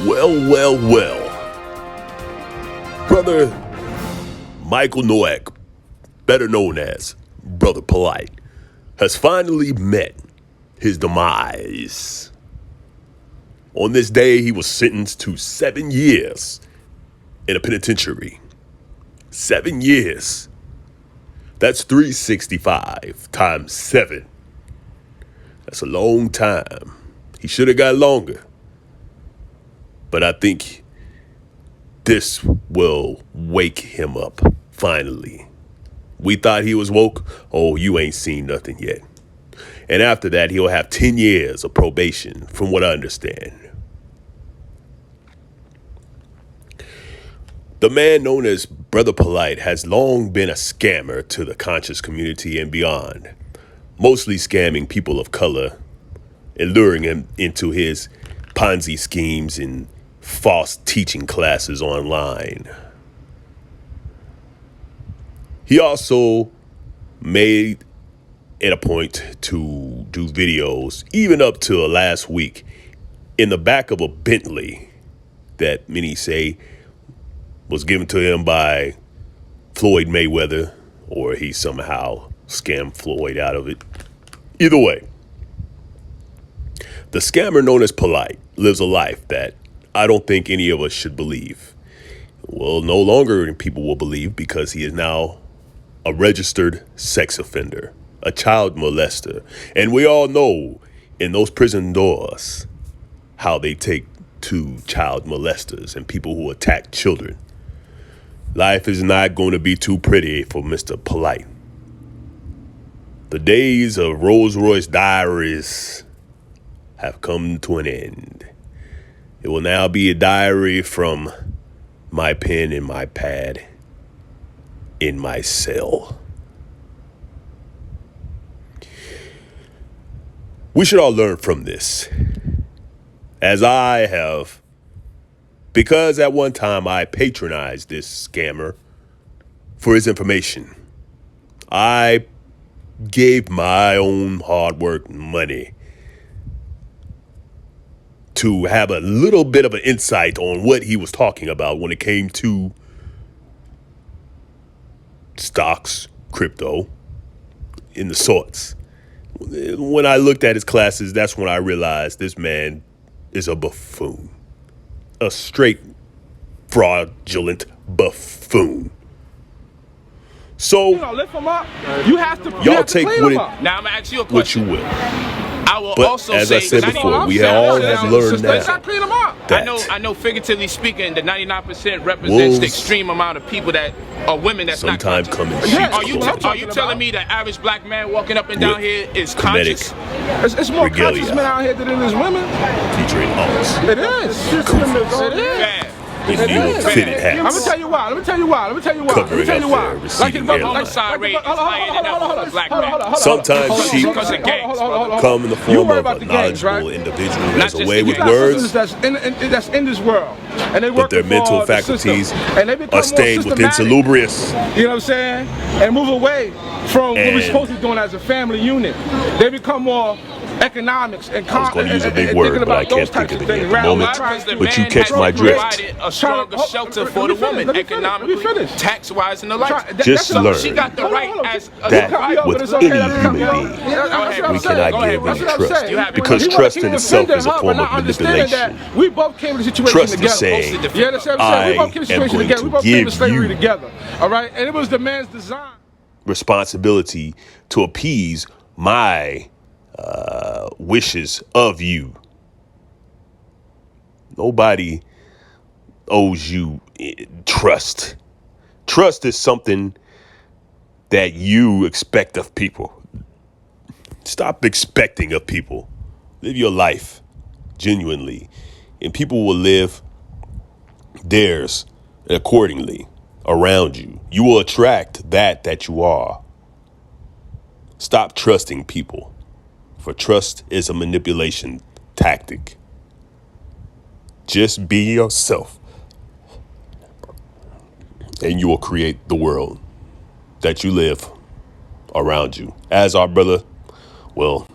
Well. Brother Michael Noack, better known as Brother Polight, has finally met his demise. On this day, he was sentenced to 7 years in a penitentiary. 7 years. That's 365 times 7. That's a long time. He should have got longer. But I think this will wake him up, finally. We thought he was woke. Oh, you ain't seen nothing yet. And after that, he'll have 10 years of probation, from what I understand. The man known as Brother Polight has long been a scammer to the conscious community and beyond, mostly scamming people of color and luring them into his Ponzi schemes and false teaching classes online. He also made it a point to do videos, even up to last week, in the back of a Bentley that many say was given to him by Floyd Mayweather, or he somehow scammed Floyd out of it. Either way, the scammer known as Polight lives a life that I don't think any of us should believe. Well, no longer people will believe, because he is now a registered sex offender, a child molester. And we all know in those prison doors how they take to child molesters and people who attack children. Life is not going to be too pretty for Mr. Polight. The days of Rolls Royce diaries have come to an end. It will now be a diary from my pen and my pad in my cell. We should all learn from this, as I have, because at one time I patronized this scammer for his information. I gave my own hard work money to have a little bit of an insight on what he was talking about when it came to stocks, crypto, in the sorts. When I looked at his classes, that's when I realized this man is a buffoon. A straight fraudulent buffoon. So, lift him up. You have to. Y'all take what Now I'm gonna ask you a question. What you will. I will But also as say, I said before, we all have learned now Clean him up. that I know figuratively speaking, the 99% represents the extreme amount of people that are women that's not sometimes conscious. come in sheep's clothing. Are you telling me that average black man walking up and down here is conscious? It's more conscious men out here than it is women. Featuring arts. It is. It is. Bad. In new fitted hats. Let me tell you why. Covering up their receding hairline. Homicide rate is higher than ever for black men. Sometimes sheep Because of gangs, brother. come in the form of about a the gangs, knowledgeable right? individual who Not has a just way the with gangs. words, that's in this world, and they but work their for mental the faculties system. And they become are stained more with systematic. insalubrious. You know what I'm saying? And move away from what we're And- supposed to be doing as a family unit. They become more economics and I was going to use a big and word, thinking but I about those can't think types of of it things. at the rather moment. than trying to- But you catch my drift. Provided a stronger shelter for the woman, economically, tax-wise, and the like. Just So learn she got the right as a that survivor. with any human being, we cannot give any trust, because trust in itself is a form of manipulation. We both came to the situation Trust together. is saying, You understand what I'm saying? We both came to the I am situation going together. We to both came to give slavery you together. All right? And it was the man's design. responsibility to appease my wishes of you. Nobody owes you trust. Trust is something that you expect of people. Stop expecting of people. Live your life genuinely, and people will live theirs accordingly around you. You will attract that you are. Stop trusting people, for trust is a manipulation tactic. Just be yourself, and you will create the world that you live around you. As our brother, well,